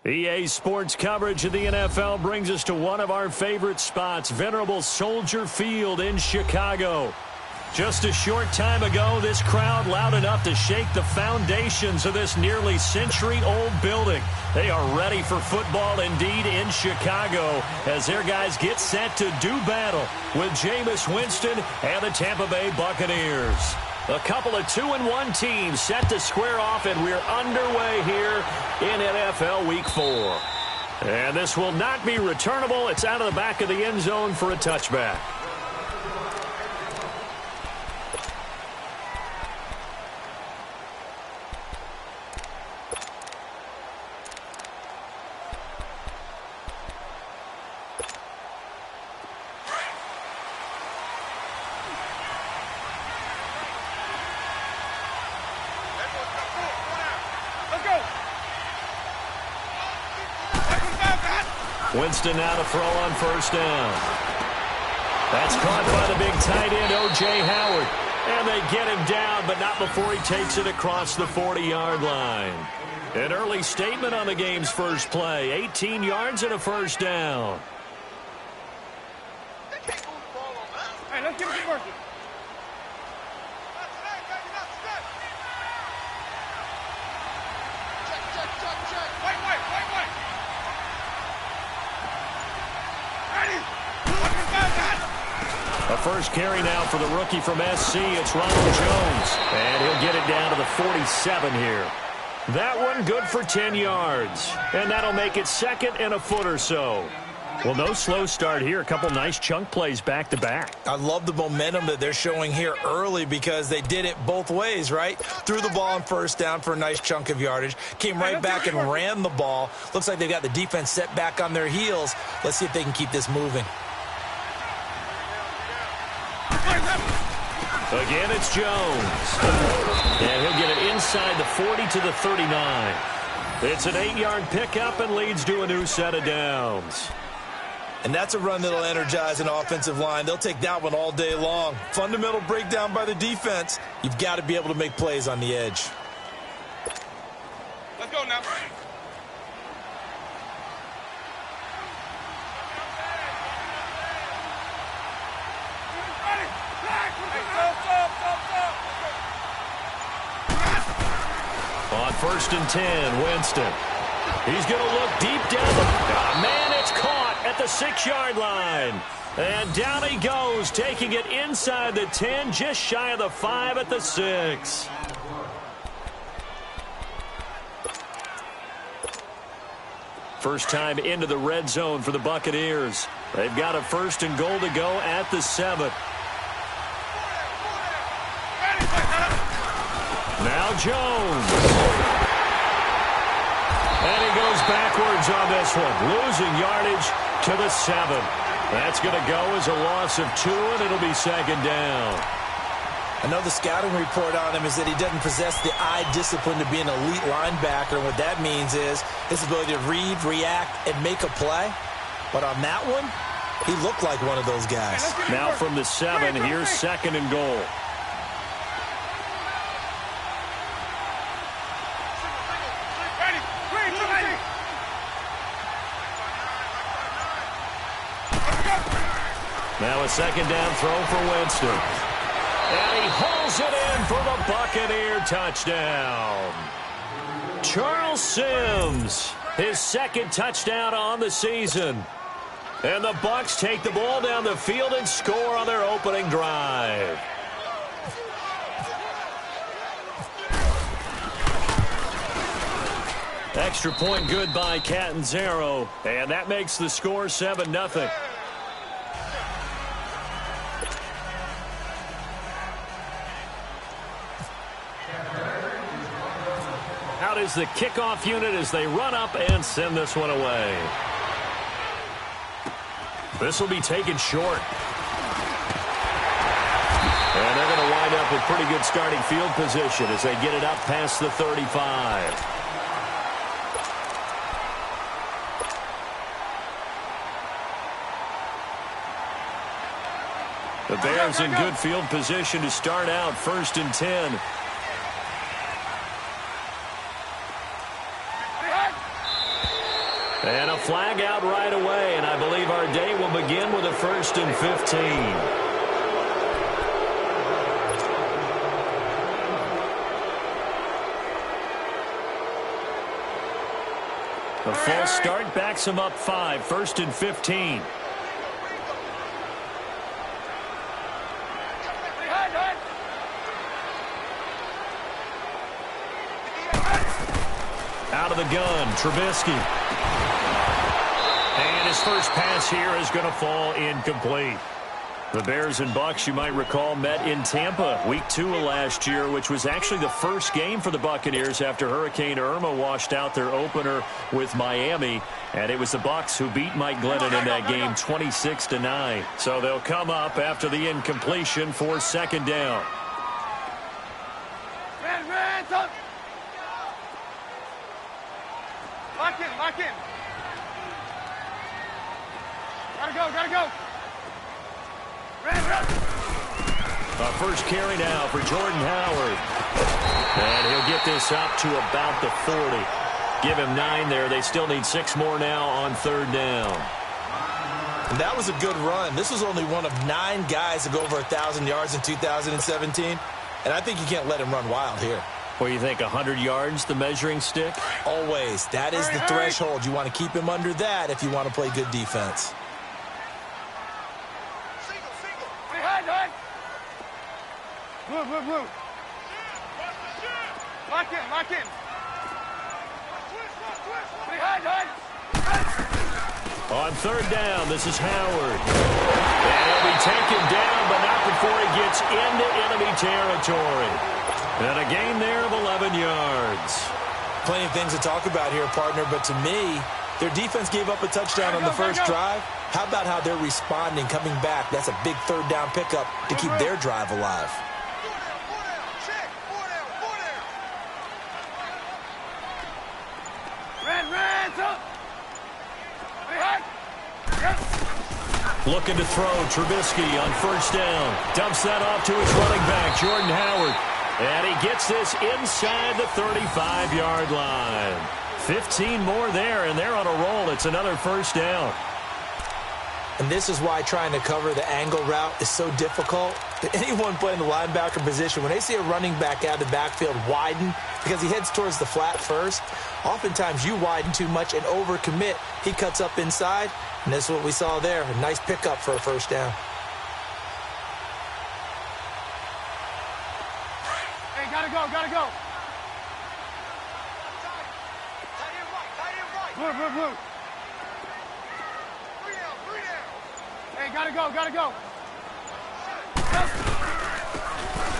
EA Sports coverage of the NFL brings us to one of our favorite spots, Venerable Soldier Field in Chicago. Just a short time ago, this crowd loud enough to shake the foundations of this nearly century-old building. They are ready for football indeed in Chicago as their guys get set to do battle with Jameis Winston and the Tampa Bay Buccaneers. A couple of 2-1 teams set to square off, and we're underway here in NFL Week 4. And this will not be returnable. It's out of the back of the end zone for a touchback. Winston now to throw on first down. That's caught by the big tight end, O.J. Howard. And they get him down, but not before he takes it across the 40-yard line. An early statement on the game's first play. 18 yards and a first down. Hey, let's get it working. A first carry now for the rookie from SC. It's Ronald Jones. And he'll get it down to the 47 here. That one good for 10 yards. And that'll make it second and a foot or so. Well, no slow start here. A couple nice chunk plays back-to-back. I love the momentum that they're showing here early because they did it both ways, right? Threw the ball on first down for a nice chunk of yardage. Came right back and ran the ball. Looks like they've got the defense set back on their heels. Let's see if they can keep this moving. Again, it's Jones. And he'll get it inside the 40 to the 39. It's an 8-yard pickup and leads to a new set of downs. And that's a run that'll energize an offensive line. They'll take that one all day long. Fundamental breakdown by the defense. You've got to be able to make plays on the edge. Let's go now. On first and 10, Winston. He's going to look deep down the... man, it's caught at the 6-yard line. And down he goes, taking it inside the 10, just shy of the 5 at the 6. First time into the red zone for the Buccaneers. They've got a first and goal to go at the 7. Now Jones. And he goes backwards on this one, losing yardage to the 7. That's going to go as a loss of 2, and it'll be second down. I know the scouting report on him is that he doesn't possess the eye discipline to be an elite linebacker, and what that means is his ability to read, react, and make a play. But on that one, he looked like one of those guys. Now from the 7, here's second and goal. Now a second down throw for Winston. And he hauls it in for the Buccaneer touchdown. Charles Sims, his second touchdown on the season. And the Bucs take the ball down the field and score on their opening drive. Extra point good by Catanzaro. And that makes the score 7-0. Out is the kickoff unit as they run up and send this one away. This will be taken short. And they're going to wind up with pretty good starting field position as they get it up past the 35. The Bears in good field position to start out first and 10. And a flag out right away, and I believe our day will begin with a 1st and 15. The false start backs him up 5, 1st and 15. Out of the gun, Trubisky. And his first pass here is going to fall incomplete. The Bears and Bucs, you might recall, met in Tampa week 2 of last year, which was actually the first game for the Buccaneers after Hurricane Irma washed out their opener with Miami. And it was the Bucs who beat Mike Glennon in that game 26-9. So they'll come up after the incompletion for 2nd down. Lock in. Gotta go. Our first carry now for Jordan Howard. And he'll get this up to about the 40. Give him 9 there. They still need 6 more now on 3rd down. And that was a good run. This was only one of 9 guys to go over 1,000 yards in 2017. And I think you can't let him run wild here. What do you think, 100 yards, the measuring stick? Always. That is the threshold. You want to keep him under that if you want to play good defense. Blue. Lock in. On 3rd down, this is Howard. And he'll be taken down, but not before he gets into enemy territory. And a gain there of 11 yards. Plenty of things to talk about here, partner, but to me, their defense gave up a touchdown on the first drive. How about how they're responding, coming back? That's a big 3rd down pickup to keep their drive alive. Looking to throw, Trubisky on 1st down. Dumps that off to his running back, Jordan Howard. And he gets this inside the 35-yard line. 15 more there, and they're on a roll. It's another 1st down. And this is why trying to cover the angle route is so difficult. Anyone playing the linebacker position, when they see a running back out of the backfield widen because he heads towards the flat first, oftentimes you widen too much and overcommit. He cuts up inside, and this is what we saw there. A nice pickup for a 1st down. Hey, gotta go. Blue. Hey, gotta go.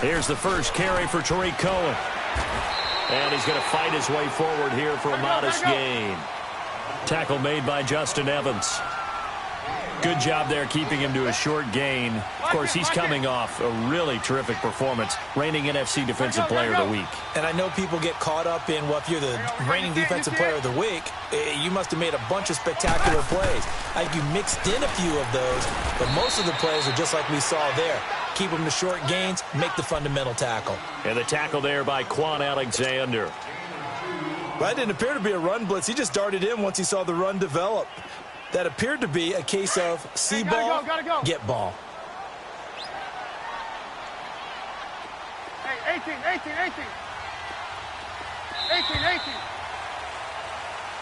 Here's the first carry for Tariq Cohen. And he's going to fight his way forward here for a modest gain. Tackle made by Justin Evans. Good job there keeping him to a short gain. Of course, he's coming off a really terrific performance, reigning NFC Defensive Player of the Week. And I know people get caught up in, well, if you're the reigning Defensive Player of the Week, you must have made a bunch of spectacular plays. I think you mixed in a few of those, but most of the plays are just like we saw there. Keep them to short gains, make the fundamental tackle. And the tackle there by Quan Alexander. That didn't appear to be a run blitz. He just darted in once he saw the run develop. That appeared to be a case of see ball, get ball. Hey, 18.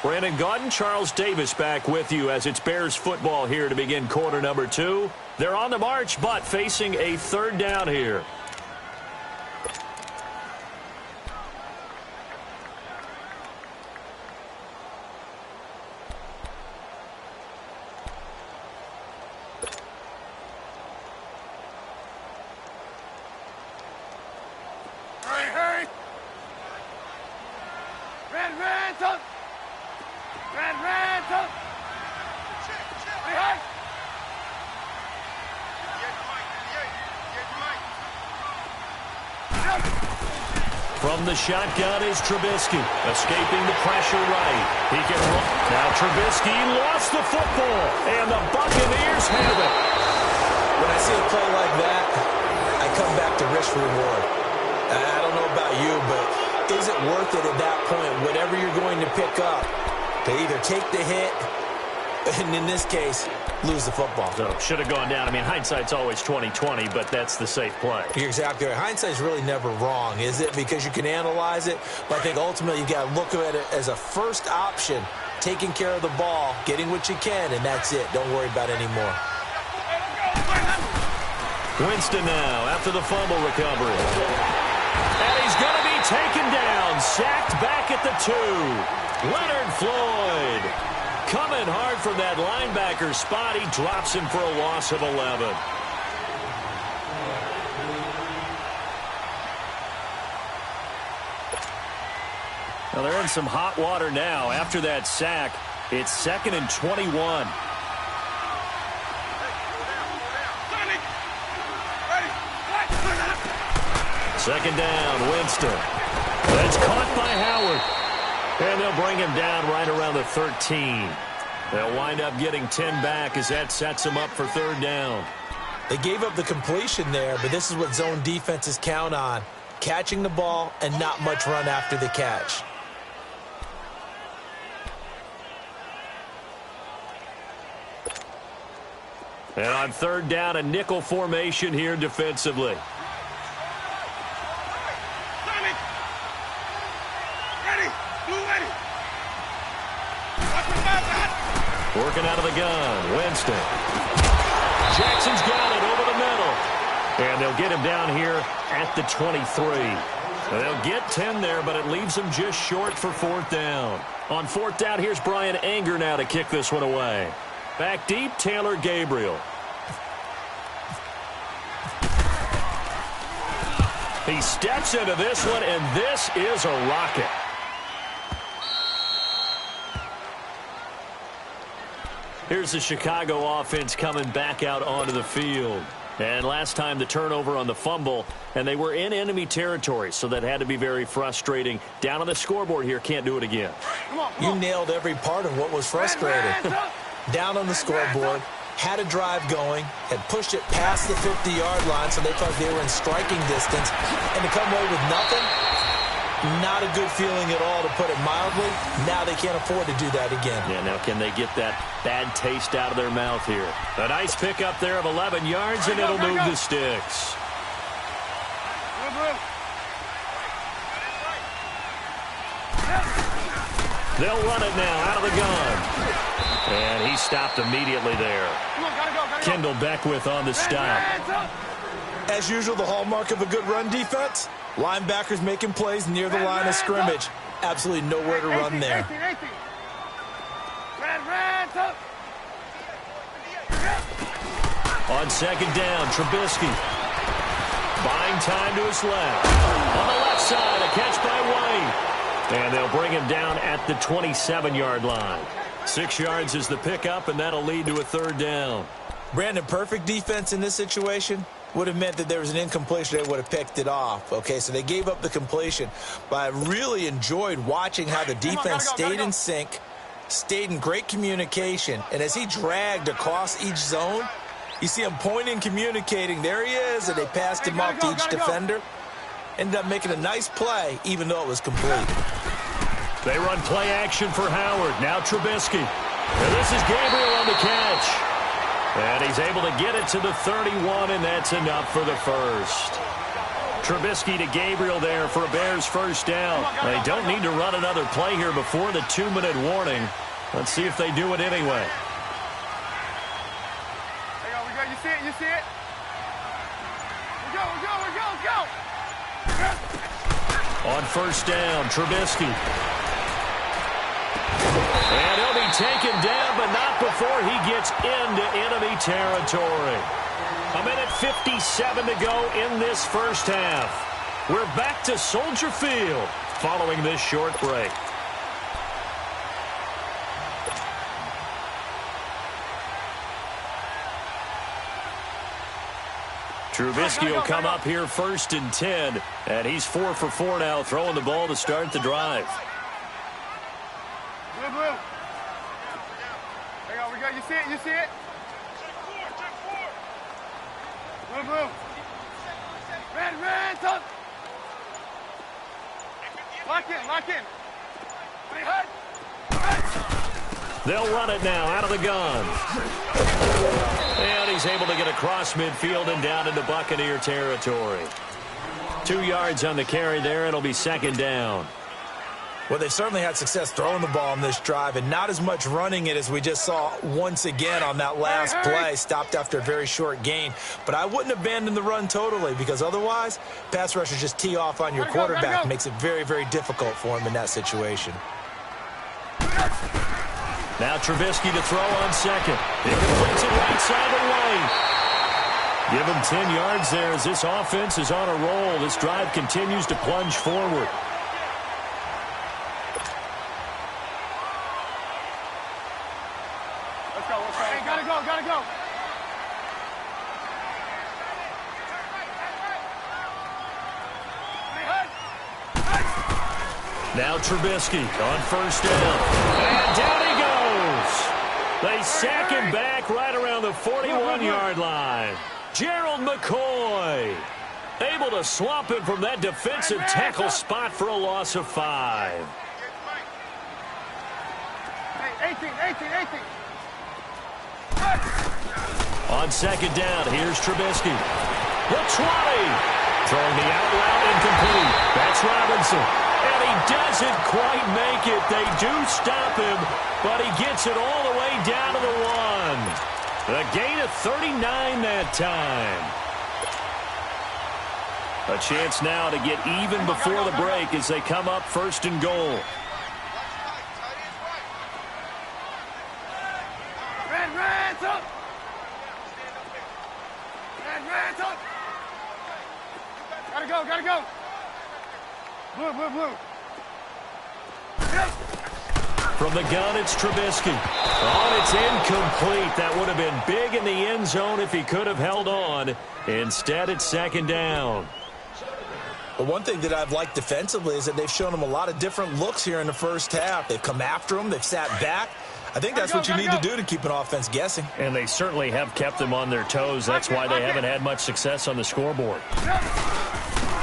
Brandon Gaudin, Charles Davis back with you as it's Bears football here to begin quarter number 2. They're on the march, but facing a 3rd down here. From the shotgun is Trubisky, escaping the pressure right. He can run. Now Trubisky lost the football, and the Buccaneers have it. When I see a play like that, I come back to risk reward. I don't know about you, but is it worth it at that point, whatever you're going to pick up, to They either take the hit, and in this case, lose the football. So should have gone down. I mean, hindsight's always 20/20, but that's the safe play. You're exactly right. Hindsight's really never wrong, is it? Because you can analyze it, but I think ultimately you got to look at it as a first option, taking care of the ball, getting what you can, and that's it. Don't worry about it anymore. Winston now after the fumble recovery. And he's going to be taken down, sacked back at the 2. Leonard Floyd coming hard from that linebacker spot. He drops him for a loss of 11. Now they're in some hot water now. After that sack, it's 2nd and 21. Second down, Winston. That's caught by Howard. And they'll bring him down right around the 13. They'll wind up getting 10 back as that sets them up for 3rd down. They gave up the completion there, but this is what zone defenses count on. Catching the ball and not much run after the catch. And on 3rd down, a nickel formation here defensively. Working out of the gun, Winston. Jackson's got it over the middle. And they'll get him down here at the 23. They'll get 10 there, but it leaves them just short for 4th down. On 4th down, here's Brian Anger now to kick this one away. Back deep, Taylor Gabriel. He steps into this one, and this is a rocket. Here's the Chicago offense coming back out onto the field. And last time the turnover on the fumble, and they were in enemy territory, so that had to be very frustrating. Down on the scoreboard here, can't do it again. You nailed every part of what was frustrating. Down on the scoreboard, had a drive going, had pushed it past the 50-yard line, so they thought they were in striking distance, and to come away with nothing, not a good feeling at all, to put it mildly. Now they can't afford to do that again. Yeah, now can they get that bad taste out of their mouth here? A nice pickup there of 11 yards, and it'll move the sticks. They'll run it now out of the gun. And he stopped immediately there. Kendall Beckwith on the stop. As usual, the hallmark of a good run defense, linebackers making plays near the line of scrimmage. Absolutely nowhere to run there. On 2nd down, Trubisky. Buying time to his left. On the left side, a catch by White. And they'll bring him down at the 27-yard line. 6 yards is the pickup, and that'll lead to a 3rd down. Brandon, perfect defense in this situation would have meant that there was an incompletion. They would have picked it off. Okay, so they gave up the completion. But I really enjoyed watching how the defense stayed in sync, stayed in great communication. And as he dragged across each zone, you see him pointing, communicating. There he is, and they passed him up to each defender. Ended up making a nice play, even though it was complete. They run play action for Howard. Now Trubisky. And this is Gabriel on the catch. And he's able to get it to the 31, and that's enough for the first. Trubisky to Gabriel there for a Bears 1st down. They don't need to run another play here before the 2-minute warning. Let's see if they do it anyway. You see it? You see it? Go! On 1st down, Trubisky. And he'll be taken down, but not before he gets into enemy territory. 1:57 to go in this 1st half. We're back to Soldier Field following this short break. Trubisky will come up here 1st and 10, and he's 4 for 4 now, throwing the ball to start the drive. Blue. Hang on, we got. You see it? You see it? Blue. Red, top. Lock in. They'll run it now out of the gun. And he's able to get across midfield and down into Buccaneer territory. 2 yards on the carry there. It'll be second down. Well, they certainly had success throwing the ball on this drive and not as much running it as we just saw once again on that last play. Stopped after a very short gain. But I wouldn't abandon the run totally because otherwise, pass rushers just tee off on your quarterback. Makes it very, very difficult for him in that situation. Now Trubisky to throw on second. He completes it right side of the lane. Give him 10 yards there as this offense is on a roll. This drive continues to plunge forward. Gotta go. Now Trubisky on first down. And down he goes. They sack him back right around the 41-yard line. Gerald McCoy able to swamp him from that defensive tackle spot for a loss of 5. 18. On second down, here's Trubisky. The 20. Throwing the out route incomplete. That's Robinson. And he doesn't quite make it. They do stop him, but he gets it all the way down to the 1. A gain of 39 that time. A chance now to get even before the break as they come up first and goal. Gotta go. Blue. From the gun, it's Trubisky. Oh, it's incomplete. That would have been big in the end zone if he could have held on. Instead, it's second down. But one thing that I've liked defensively is that they've shown him a lot of different looks here in the first half. They've come after him. They've sat back. I think that's what you need to do to keep an offense guessing. And they certainly have kept them on their toes. That's why they haven't had much success on the scoreboard.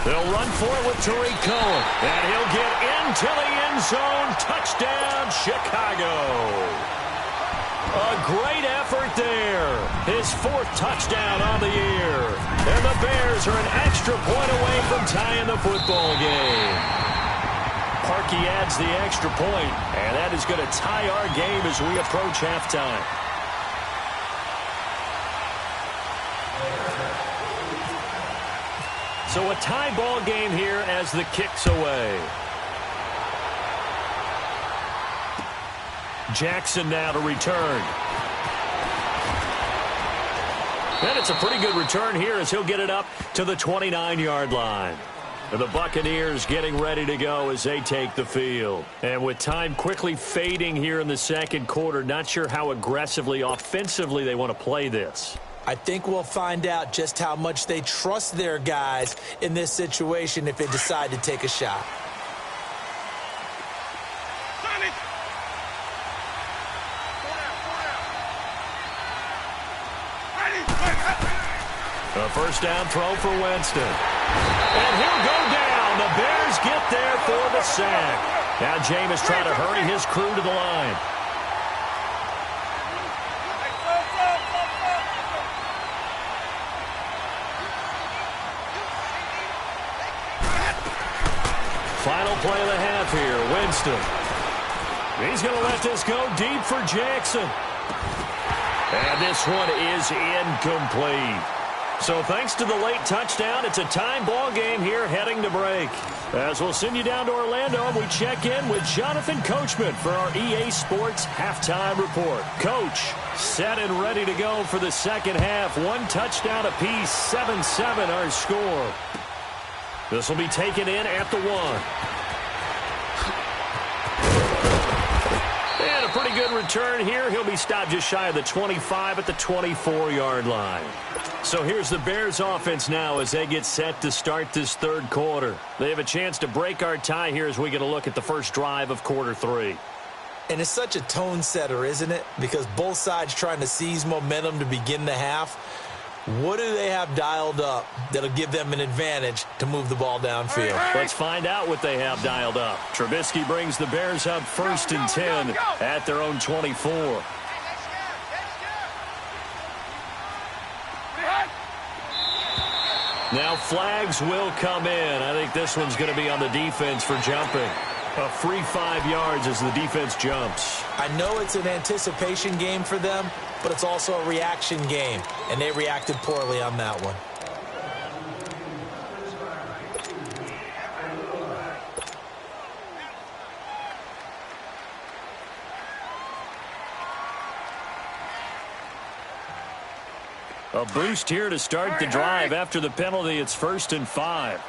They'll run for it with Tariq Cohen. And he'll get into the end zone. Touchdown, Chicago. A great effort there. His 4th touchdown on the year. And the Bears are an extra point away from tying the football game. Parkey adds the extra point, and that is going to tie our game as we approach halftime. So a tie ball game here as the kick's away. Jackson now to return. And it's a pretty good return here as he'll get it up to the 29-yard line. The Buccaneers getting ready to go as they take the field. And with time quickly fading here in the second quarter, not sure how aggressively, offensively they want to play this. I think we'll find out just how much they trust their guys in this situation if they decide to take a shot. A first down throw for Winston. And he'll go down. The Bears get there for the sack. Now Jameis trying to hurry his crew to the line. Final play of the half here, Winston. He's going to let this go deep for Jackson. And this one is incomplete. So thanks to the late touchdown, it's a time ball game here heading to break. As we'll send you down to Orlando, and we check in with Jonathan Coachman for our EA Sports Halftime Report. Coach, set and ready to go for the second half. 1 touchdown apiece, 7-7 our score. This will be taken in at the 1. And a pretty good return here. He'll be stopped just shy of the 25 at the 24-yard line. So here's the Bears offense now as they get set to start this third quarter. They have a chance to break our tie here as we get a look at the first drive of quarter 3. And it's such a tone setter, isn't it? Because both sides trying to seize momentum to begin the half. What do they have dialed up that'll give them an advantage to move the ball downfield? Let's find out what they have dialed up. Trubisky brings the Bears up 1st and 10 at their own 24. Now flags will come in. I think this one's going to be on the defense for jumping. A free 5 yards as the defense jumps. I know it's an anticipation game for them, but it's also a reaction game, and they reacted poorly on that one. A boost here to start the drive after the penalty. It's 1st and 5.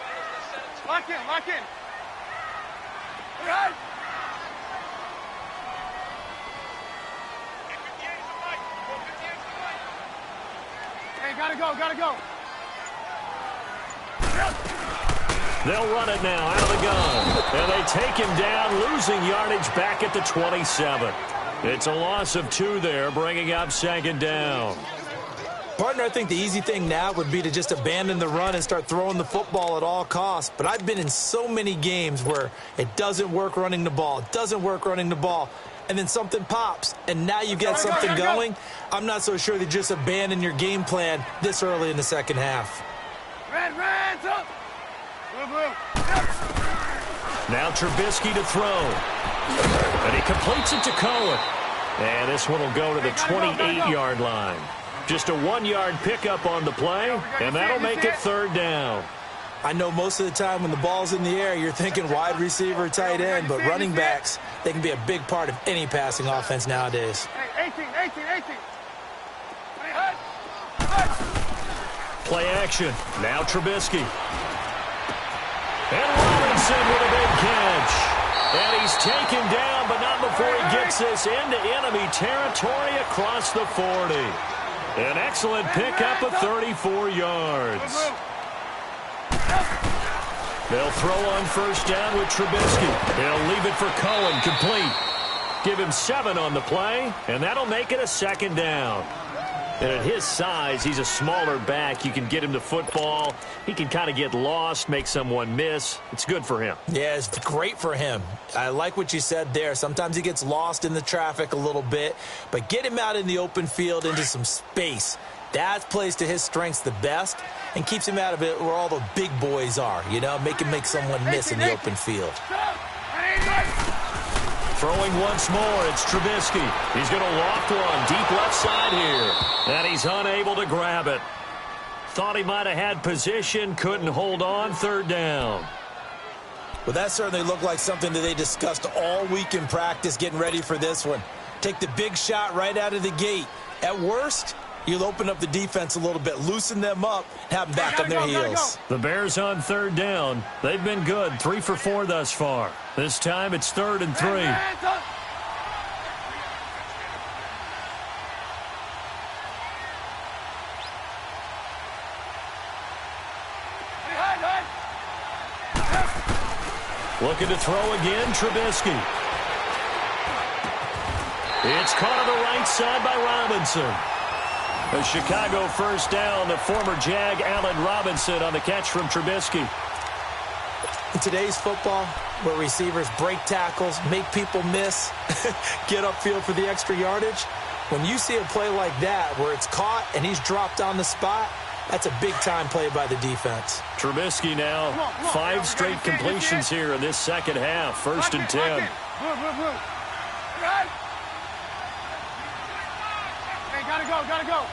Lock in, lock in. Hey, gotta go, gotta go. They'll run it now out of the gun. And they take him down, losing yardage back at the 27. It's a loss of 2 there, bringing up 2nd down. Partner, I think the easy thing now would be to just abandon the run and start throwing the football at all costs. But I've been in so many games where it doesn't work running the ball. It doesn't work running the ball. And then something pops, and now you get something going. I'm not so sure that just abandon your game plan this early in the second half. Red, up. Blue. Now Trubisky to throw. And he completes it to Cohen. And this one will go to the 28-yard line. Just a 1-yard pickup on the play, and that'll make it 3rd down. I know most of the time when the ball's in the air, you're thinking wide receiver, tight end, but running backs, they can be a big part of any passing offense nowadays. Hey, 18. Play action. Now Trubisky. And Robinson with a big catch. And he's taken down, but not before he gets this into enemy territory across the 40. An excellent pickup of 34 yards. They'll throw on 1st down with Trubisky. He'll leave it for Cohen, complete. Give him 7 on the play, and that'll make it a 2nd down. And at his size, he's a smaller back. You can get him to football. He can kind of get lost, make someone miss. It's good for him. Yeah, it's great for him. I like what you said there. Sometimes he gets lost in the traffic a little bit, but get him out in the open field into some space. That plays to his strengths the best and keeps him out of it where all the big boys are, you know, make someone miss in the open field. Throwing once more, it's Trubisky. He's going to loft one deep left side here. And he's unable to grab it. Thought he might have had position, couldn't hold on, 3rd down. Well, that certainly looked like something that they discussed all week in practice getting ready for this one. Take the big shot right out of the gate. At worst, you'll open up the defense a little bit, loosen them up, have them back on their heels. The Bears on 3rd down. They've been good, 3 for 4 thus far. This time it's 3rd and 3. Looking to throw again, Trubisky. It's caught on the right side by Robinson. A Chicago 1st down, the former Jag Allen Robinson on the catch from Trubisky. In today's football, where receivers break tackles, make people miss, get upfield for the extra yardage, when you see a play like that where it's caught and he's dropped on the spot, that's a big-time play by the defense. Trubisky now, 5 straight completions here in this second half. 1st and 10. Hey, gotta go.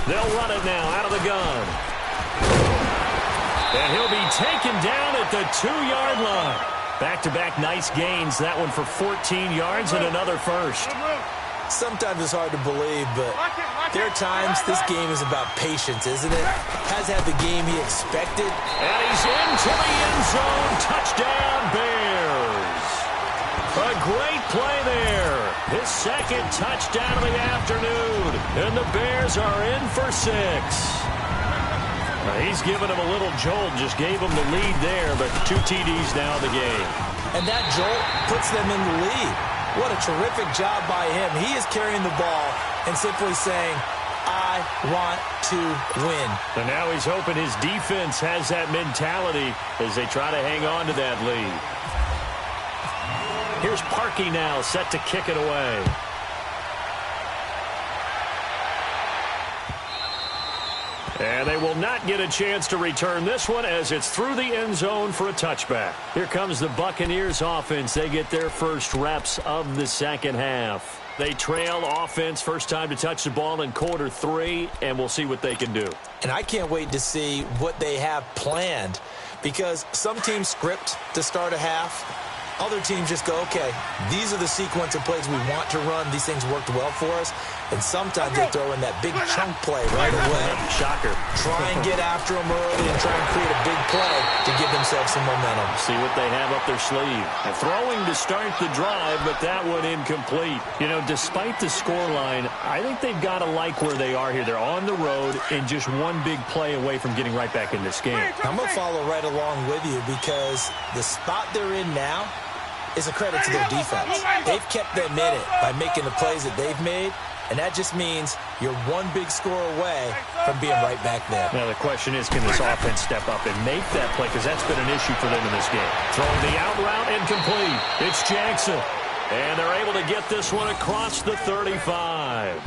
They'll run it now out of the gun. And he'll be taken down at the 2-yard line. Back-to-back nice gains. That one for 14 yards and another first. Sometimes it's hard to believe, but there are times this game is about patience, isn't it? Has had the game he expected. And he's into the end zone. Touchdown, Bears. A great play there. His 2nd touchdown of the afternoon. And the Bears are in for 6. He's given him a little jolt, just gave him the lead there, but 2 TDs now in the game. And that jolt puts them in the lead. What a terrific job by him. He is carrying the ball and simply saying, I want to win. And now he's hoping his defense has that mentality as they try to hang on to that lead. Here's Parkey now, set to kick it away. And they will not get a chance to return this one as it's through the end zone for a touchback. Here comes the Buccaneers offense. They get their first reps of the second half. They trail offense, first time to touch the ball in quarter 3, and we'll see what they can do. And I can't wait to see what they have planned, because some teams script to start a half. Other teams just go, okay, these are the sequence of plays we want to run. These things worked well for us. And sometimes they throw in that big chunk play right away. Shocker. Try and get after them early and try and create a big play to give themselves some momentum. See what they have up their sleeve. Throwing to start the drive, but that one incomplete. You know, despite the scoreline, I think they've got to like where they are here. They're on the road and just one big play away from getting right back in this game. I'm going to follow right along with you because the spot they're in now is a credit to their defense. They've kept them in it by making the plays that they've made. And that just means you're one big score away from being right back there. Now, the question is, can this offense step up and make that play? Because that's been an issue for them in this game. Throwing the out route incomplete. It's Jackson. And they're able to get this one across the 35.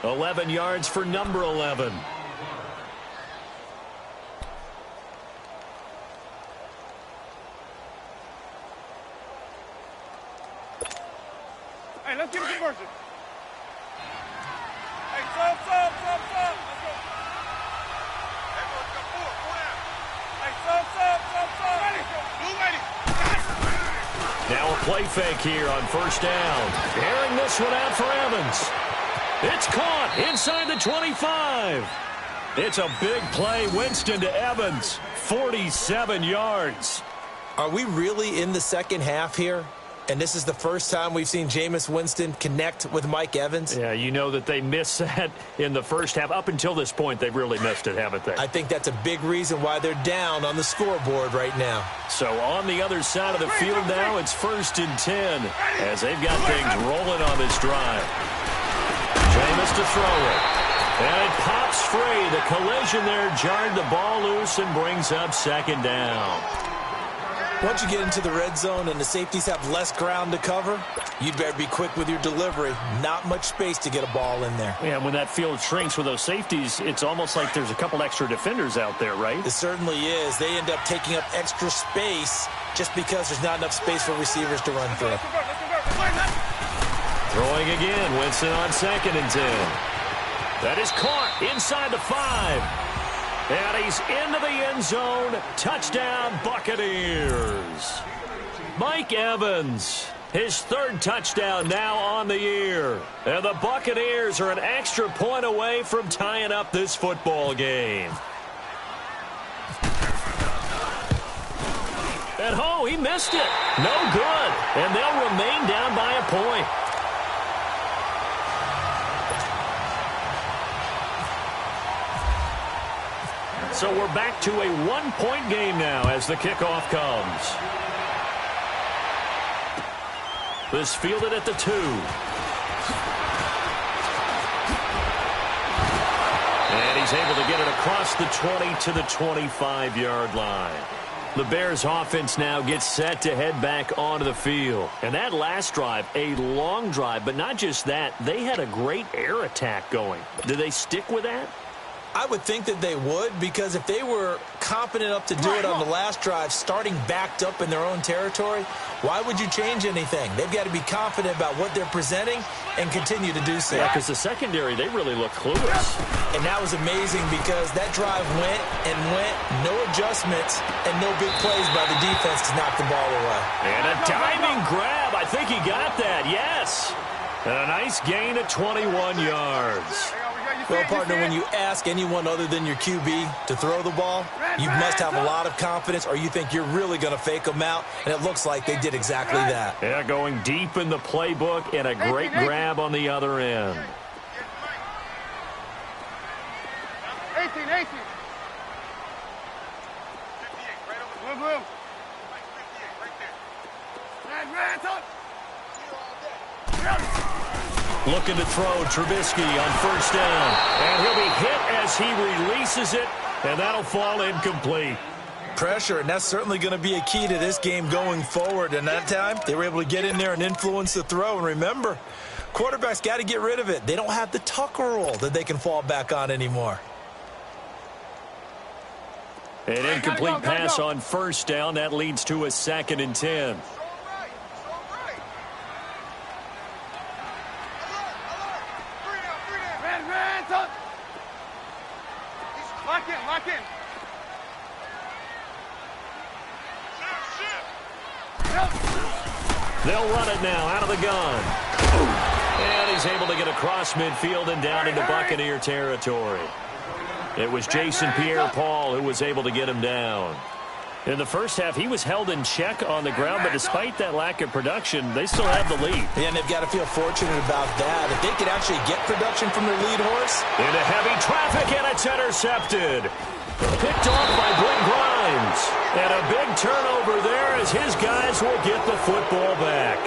11 yards for number 11. Hey, let's get a conversion. Hey, sub. Let's go. Hey, sub. Ready. Now a play fake here on first down. Airing this one out for Evans. It's caught inside the 25. It's a big play. Winston to Evans. 47 yards. Are we really in the second half here? And this is the first time we've seen Jameis Winston connect with Mike Evans? Yeah, you know that they missed that in the first half. Up until this point, they've really missed it, haven't they? I think that's a big reason why they're down on the scoreboard right now. So on the other side of the field now, it's 1st and 10 as they've got things rolling on this drive. Jameis to throw it. And it pops free. The collision there jarred the ball loose and brings up 2nd down. Once you get into the red zone and the safeties have less ground to cover, you'd better be quick with your delivery. Not much space to get a ball in there. Yeah, when that field shrinks with those safeties, it's almost like there's a couple extra defenders out there, right? It certainly is. They end up taking up extra space just because there's not enough space for receivers to run through. Throwing again. Winston on 2nd and 10. That is caught inside the 5. And he's into the end zone. Touchdown, Buccaneers. Mike Evans, his 3rd touchdown now on the year. And the Buccaneers are an extra point away from tying up this football game. And he missed it. No good. And they'll remain down by a point. So we're back to a 1-point game now as the kickoff comes. This fielded at the 2. And he's able to get it across the 20 to the 25-yard line. The Bears offense now gets set to head back onto the field. And that last drive, a long drive, but not just that, they had a great air attack going. Do they stick with that? I would think that they would, because if they were confident enough to do it on the last drive, starting backed up in their own territory, why would you change anything? They've got to be confident about what they're presenting and continue to do so. Yeah, because the secondary, they really look clueless. And that was amazing because that drive went and went, no adjustments, and no big plays by the defense to knock the ball away. And a diving grab. I think he got that, yes. And a nice gain of 21 yards. Well, partner, when you ask anyone other than your QB to throw the ball, you must have a lot of confidence, or you think you're really going to fake them out, and it looks like they did exactly that. Yeah, going deep in the playbook and a great grab on the other end. 18. Blue. Red, top. Looking to throw Trubisky on first down. And he'll be hit as he releases it, and that'll fall incomplete. Pressure, and that's certainly going to be a key to this game going forward. And that time, they were able to get in there and influence the throw. And remember, quarterbacks got to get rid of it. They don't have the Tucker rule that they can fall back on anymore. An incomplete pass on first down. That leads to a 2nd and 10. Lock in. They'll run it now out of the gun. And he's able to get across midfield and down into Buccaneer territory. It was Jason Pierre-Paul who was able to get him down. In the first half, he was held in check on the ground, but despite that lack of production, they still have the lead. Yeah, and they've got to feel fortunate about that. If they could actually get production from their lead horse. Into heavy traffic, and it's intercepted. Picked off by Brent Grimes. And a big turnover there as his guys will get the football back.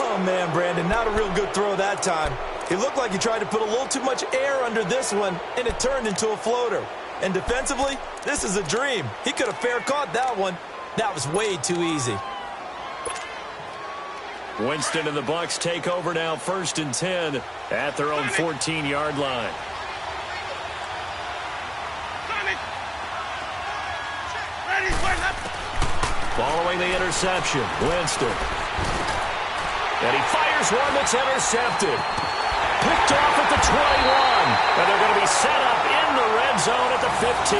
Oh, man, Brandon, not a real good throw that time. It looked like he tried to put a little too much air under this one, and it turned into a floater. And defensively, this is a dream. He could have fair caught that one. That was way too easy. Winston and the Bucs take over now, 1st and 10 at their own 14-yard line. Following the interception, Winston. And he fires one that's intercepted. Picked off at the 21. And they're going to be set up in the red zone at the 15.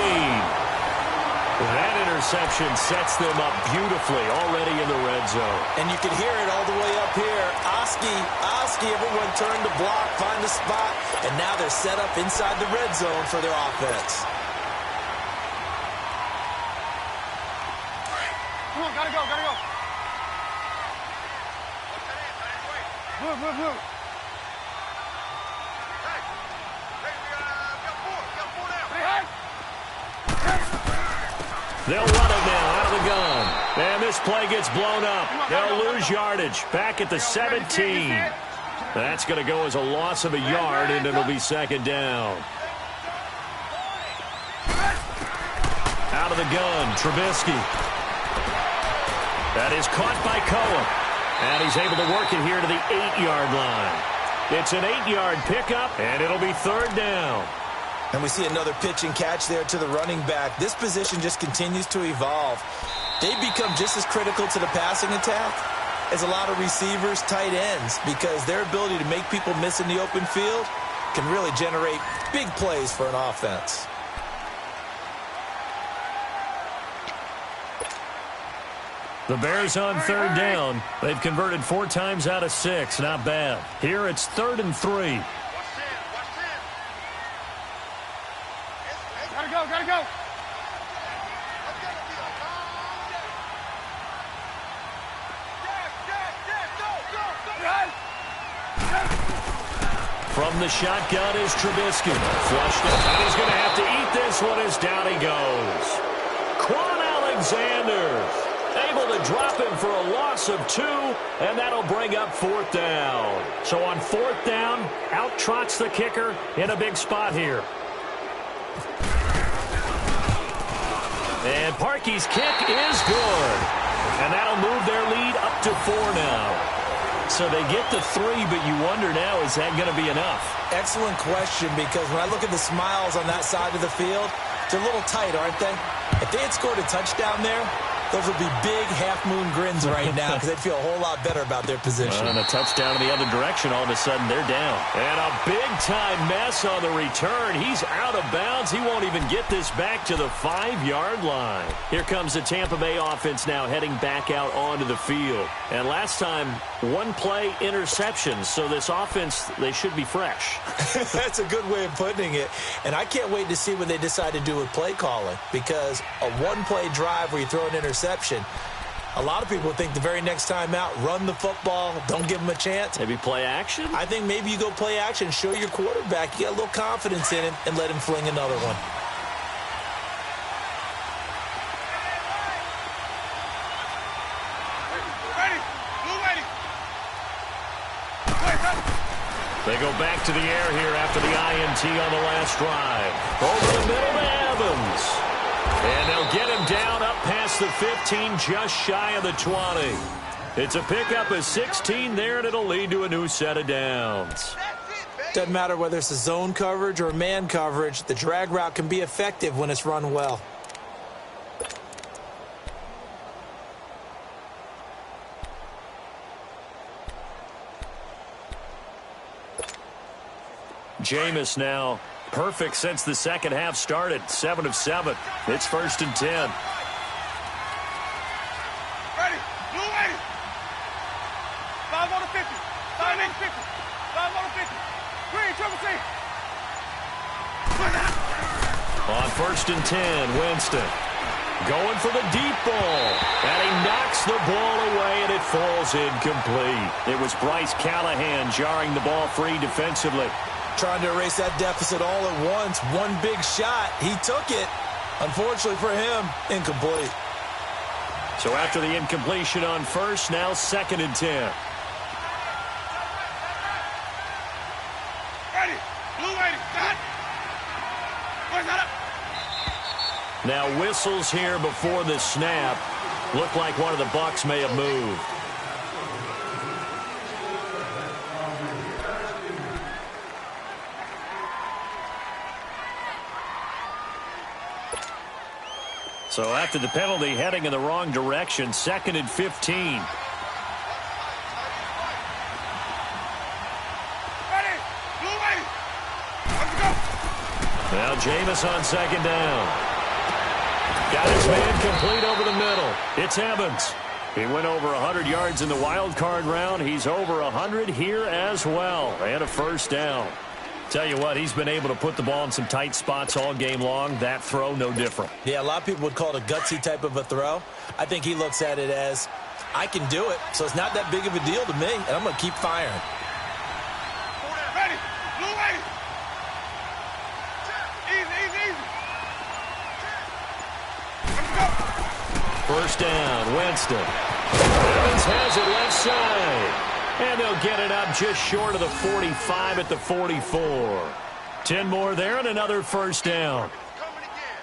That interception sets them up beautifully already in the red zone. And you can hear it all the way up here. Oski, everyone turned to block, find the spot, and now they're set up inside the red zone for their offense. Come on, gotta go. Move. They'll run it now out of the gun. And this play gets blown up. They'll lose yardage back at the 17. That's going to go as a loss of a yard, and it'll be 2nd down. Out of the gun, Trubisky. That is caught by Cohen. And he's able to work it here to the 8-yard line. It's an 8-yard pickup, and it'll be 3rd down. And we see another pitch and catch there to the running back. This position just continues to evolve. They become just as critical to the passing attack as a lot of receivers, tight ends, because their ability to make people miss in the open field can really generate big plays for an offense. The Bears on 3rd down. They've converted 4 times out of 6. Not bad. Here it's 3rd and 3. Gotta go. From the shotgun is Trubisky. Flushed it. And he's going to have to eat this one as down he goes. Quan Alexander able to drop him for a loss of 2, and that'll bring up 4th down. So on 4th down, out trots the kicker in a big spot here. And Parkey's kick is good. And that'll move their lead up to 4 now. So they get the 3, but you wonder now, is that going to be enough? Excellent question, because when I look at the smiles on that side of the field, they're a little tight, aren't they? If they had scored a touchdown there, those would be big half-moon grins right now because they'd feel a whole lot better about their position. And a touchdown in the other direction, all of a sudden they're down. And a big-time mess on the return. He's out of bounds. He won't even get this back to the 5-yard line. Here comes the Tampa Bay offense now heading back out onto the field. And last time, 1 play interception. So this offense, they should be fresh. That's a good way of putting it. And I can't wait to see what they decide to do with play calling, because a 1-play drive where you throw an interception, a lot of people think the very next time out, run the football, don't give them a chance. Maybe play action? I think maybe you go play action, show your quarterback you got a little confidence in him, and let him fling another one. They go back to the air here after the INT on the last drive. Over the middle to Evans. And they'll get him down up past the 15, just shy of the 20. It's a pickup of 16 there, and it'll lead to a new set of downs. Doesn't matter whether it's a zone coverage or man coverage, the drag route can be effective when it's run well. Jameis now perfect since the second half started. 7 of 7. It's 1st and 10. Ready. Blue 80. 5 on the 50. 5 on the 50. 5 on the 50. Green, triple C. On 1st and 10, Winston going for the deep ball. And he knocks the ball away, and it falls incomplete. It was Bryce Callahan jarring the ball free defensively. Trying to erase that deficit all at once. One big shot. He took it. Unfortunately for him, incomplete. So after the incompletion on 1st, now 2nd and 10. Ready. Blue 80. Got. Where's that up? Now whistles here before the snap. Looked like one of the Bucs may have moved. So after the penalty, heading in the wrong direction, 2nd and 15. Ready. Blue 80. Let's go. Now Jameis on 2nd down. Got his man complete over the middle. It's Evans. He went over 100 yards in the wild card round. He's over 100 here as well. And a 1st down. Tell you what, he's been able to put the ball in some tight spots all game long. That throw, no different. Yeah, a lot of people would call it a gutsy type of a throw. I think he looks at it as, I can do it, so it's not that big of a deal to me, and I'm going to keep firing. Ready. Blue 80. Easy, easy, easy. Let's go. 1st down, Winston. Evans has it left side. And they'll get it up just short of the 45 at the 44. 10 more there and another 1st down.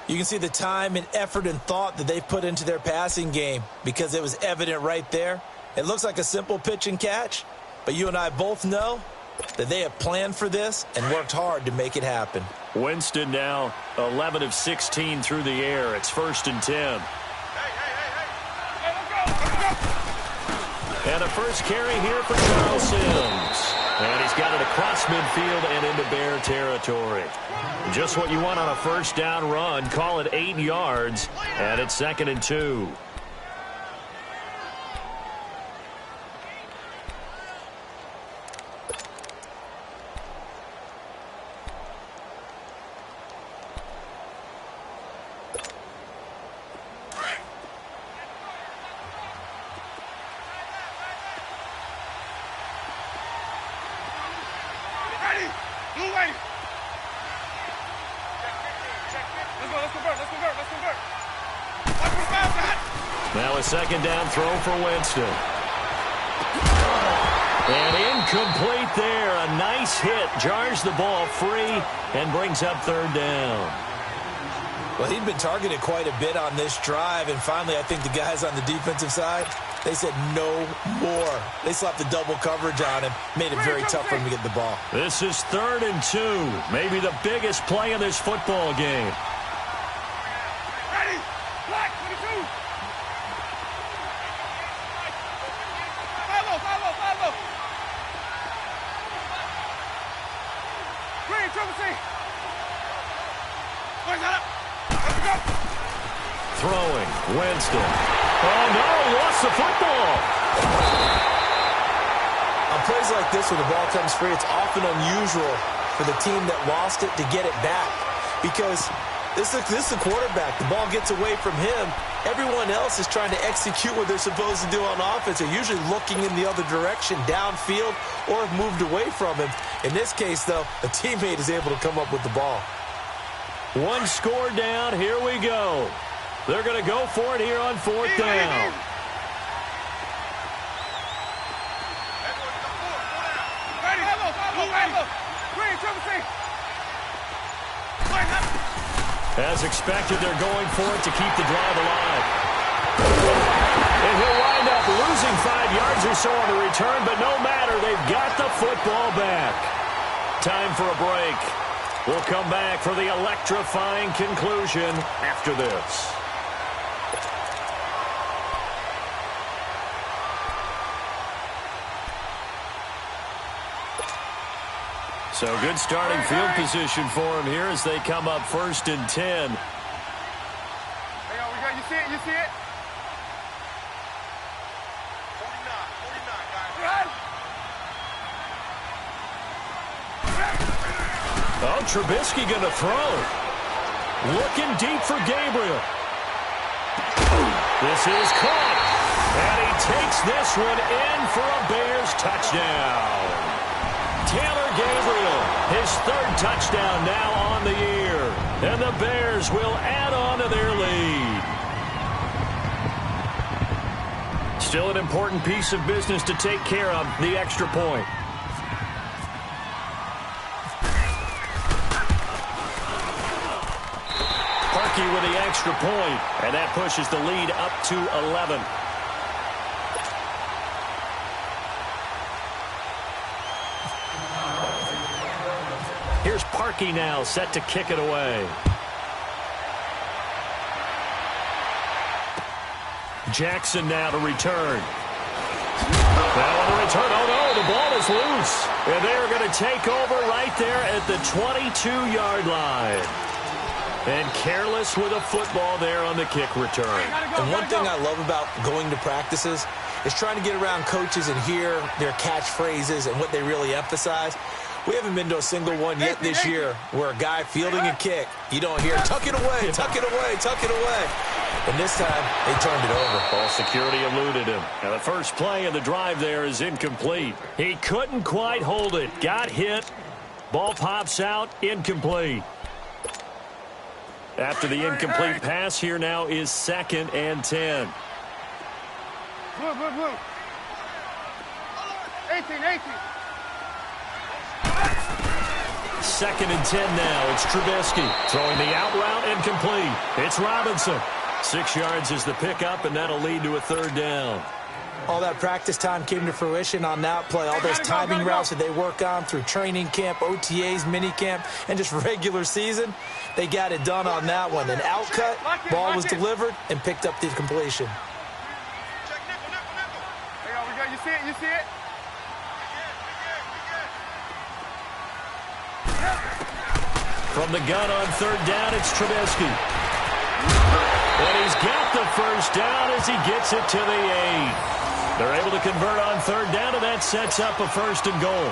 You can see the time and effort and thought that they've put into their passing game because it was evident right there. It looks like a simple pitch and catch, but you and I both know that they have planned for this and worked hard to make it happen. Winston now 11 of 16 through the air. It's 1st and 10. And a first carry here for Charles Sims. And he's got it across midfield and into Bear territory. Just what you want on a 1st down run. Call it 8 yards. And it's 2nd and 2. Now a 2nd down throw for Winston. And incomplete there. A nice hit. Jars the ball free and brings up 3rd down. Well, he'd been targeted quite a bit on this drive, and finally I think the guys on the defensive side, they said no more. They slapped the double coverage on him, made it very tough for him to get the ball. This is 3rd and 2. Maybe the biggest play of this football game. Ready. Black 22. Follow. Green, triple C. Where's that up? Let's go. Throwing, Winston. Oh, no, lost the football. On plays like this when the ball comes free, it's often unusual for the team that lost it to get it back because this is the quarterback. The ball gets away from him. Everyone else is trying to execute what they're supposed to do on offense. They're usually looking in the other direction, downfield, or have moved away from him. In this case, though, a teammate is able to come up with the ball. One score down. Here we go. They're going to go for it here on 4th down. Ready. Blue 80. As expected, they're going for it to keep the drive alive. And he'll wind up losing 5 yards or so on the return, but no matter, they've got the football back. Time for a break. We'll come back for the electrifying conclusion after this. So good starting field position for him here as they come up 1st and 10. Hey, you see it? You see it? 49, Oh, Trubisky going to throw. Looking deep for Gabriel. This is caught. And he takes this one in for a Bears touchdown. Taylor Gabriel, his 3rd touchdown now on the year. And the Bears will add on to their lead. Still an important piece of business to take care of, the extra point. Parkey with the extra point, and that pushes the lead up to 11. Here's Parkey now, set to kick it away. Jackson now to return. Now on the return, oh no, the ball is loose. And they are going to take over right there at the 22-yard line. And careless with a football there on the kick return. And one thing I love about going to practices is trying to get around coaches and hear their catchphrases and what they really emphasize. We haven't been to a single one yet this year where a guy fielding a kick, you don't hear, tuck it away, tuck it away, tuck it away. And this time, they turned it over. Ball security eluded him. Now the first play of the drive there is incomplete. He couldn't quite hold it. Got hit. Ball pops out, incomplete. After the incomplete pass, here now is 2nd and 10. Blue. 18. 2nd and 10 now. It's Trubisky throwing the out route incomplete. It's Robinson. 6 yards is the pickup, and that'll lead to a 3rd down. All that practice time came to fruition on that play. All those timing routes that they work on through training camp, OTAs, minicamp, and just regular season, they got it done on that one. An outcut, ball was delivered, and picked up the completion. Hey, you see it? You see it? From the gun on 3rd down, it's Trubisky. And he's got the 1st down as he gets it to the 8. They're able to convert on 3rd down, and that sets up a 1st and goal.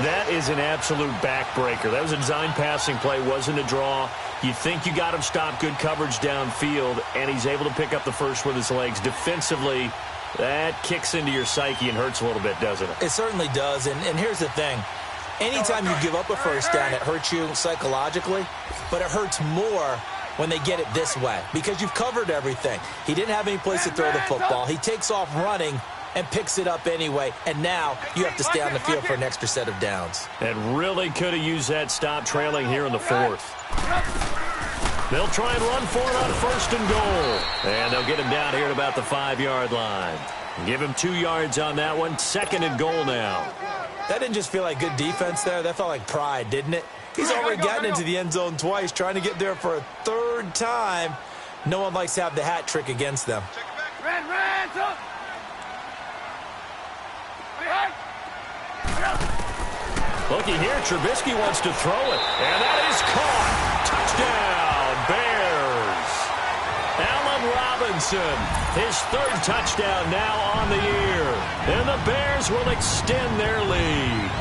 That is an absolute backbreaker. That was a design passing play, wasn't a draw. You think you got him stopped, good coverage downfield, and he's able to pick up the 1st with his legs. Defensively, that kicks into your psyche and hurts a little bit, doesn't it? It certainly does, and here's the thing. Anytime you give up a 1st down, it hurts you psychologically, but it hurts more when they get it this way because you've covered everything. He didn't have any place to throw the football. He takes off running and picks it up anyway, and now you have to stay on the field for an extra set of downs. And really could have used that stop trailing here in the 4th. They'll try and run for it on 1st and goal. And they'll get him down here at about the 5-yard line. Give him 2 yards on that one. 2nd and goal now. That didn't just feel like good defense there. That felt like pride, didn't it? He's already gotten into the end zone twice, trying to get there for a 3rd time. No one likes to have the hat trick against them. Looky here, Trubisky wants to throw it. And that is caught. Touchdown, Bears. Allen Robinson, his 3rd touchdown now on the year. And the Bears will extend their lead.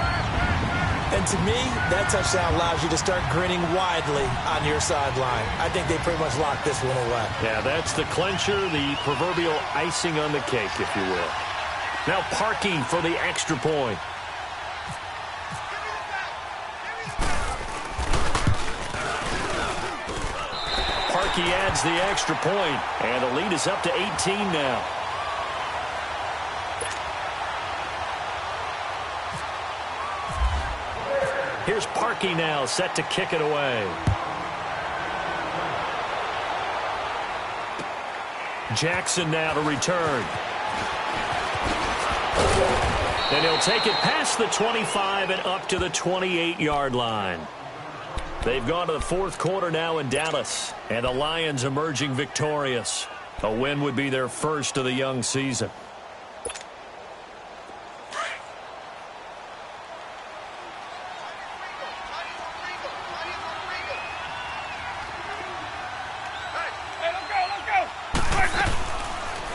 And to me, that touchdown allows you to start grinning widely on your sideline. I think they pretty much locked this one away. Yeah, that's the clincher, the proverbial icing on the cake, if you will. Now Parkey for the extra point. Parkey adds the extra point, and the lead is up to 18 now. Here's Parkey now, set to kick it away. Jackson now to return. And he'll take it past the 25 and up to the 28-yard line. They've gone to the fourth quarter now in Dallas, and the Lions emerging victorious. A win would be their first of the young season.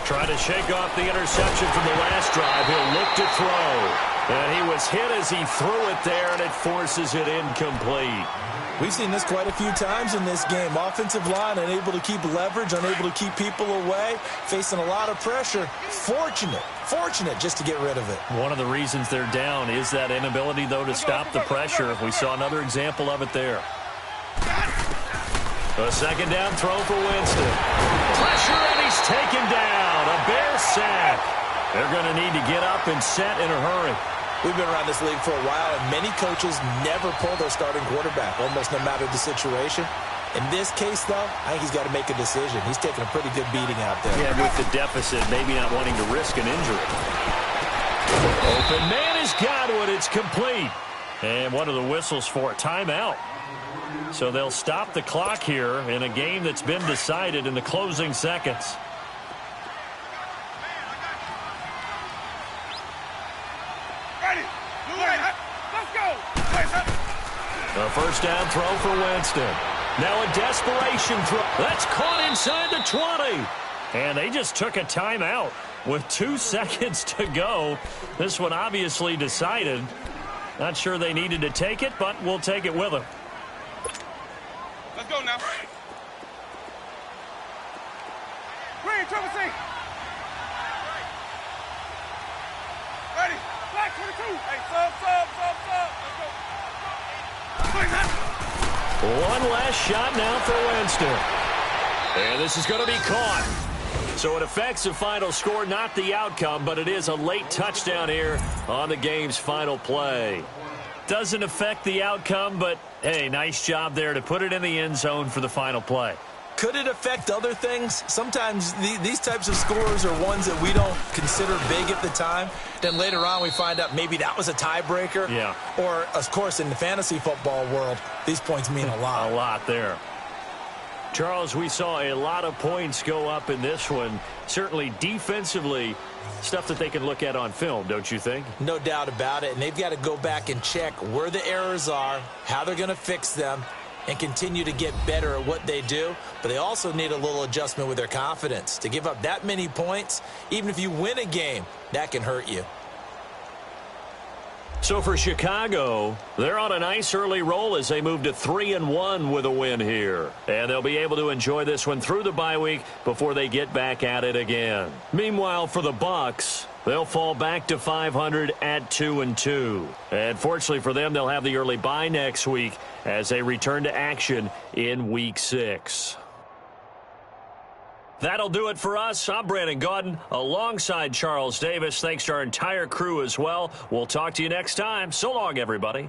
Trying to shake off the interception from the last drive. He'll look to throw. And he was hit as he threw it there, and it forces it incomplete. We've seen this quite a few times in this game. Offensive line unable to keep leverage, unable to keep people away, facing a lot of pressure. Fortunate just to get rid of it. One of the reasons they're down is that inability, though, to stop the pressure. We saw another example of it there. A second down throw for Winston. Pressure, and he's taken down. A Bear sack. They're going to need to get up and set in a hurry. We've been around this league for a while, and many coaches never pull their starting quarterback, almost no matter the situation. In this case, though, I think he's got to make a decision. He's taking a pretty good beating out there. Yeah, with the deficit, maybe not wanting to risk an injury. Open man is Godwin. It's complete. And what are the whistles for? Timeout. So they'll stop the clock here in a game that's been decided in the closing seconds. Let's go. A first down throw for Winston. Now a desperation throw. That's caught inside the 20. And they just took a timeout with 2 seconds to go. This one obviously decided. Not sure they needed to take it, but we'll take it with them. Let's go now. Green, Trevor C. Ready. Black 22. Hey, sub. Let's go. One last shot now for Winston. And this is going to be caught. So it affects the final score, not the outcome, but it is a late touchdown here on the game's final play. Doesn't affect the outcome, but, hey, nice job there to put it in the end zone for the final play. Could it affect other things? Sometimes these types of scores are ones that we don't consider big at the time. Then later on we find out maybe that was a tiebreaker. Yeah. Or, of course, in the fantasy football world, these points mean a lot. A lot there. Charles, we saw a lot of points go up in this one. Certainly defensively, stuff that they can look at on film, don't you think? No doubt about it. And they've got to go back and check where the errors are, how they're going to fix them, and continue to get better at what they do. But they also need a little adjustment with their confidence. To give up that many points, even if you win a game, that can hurt you. So for Chicago, they're on a nice early roll as they move to 3-1 with a win here. And they'll be able to enjoy this one through the bye week before they get back at it again. Meanwhile, for the Bucs, they'll fall back to 500 at 2-2. And fortunately for them, they'll have the early bye next week as they return to action in Week 6. That'll do it for us. I'm Brandon Gaudin alongside Charles Davis. Thanks to our entire crew as well. We'll talk to you next time. So long, everybody.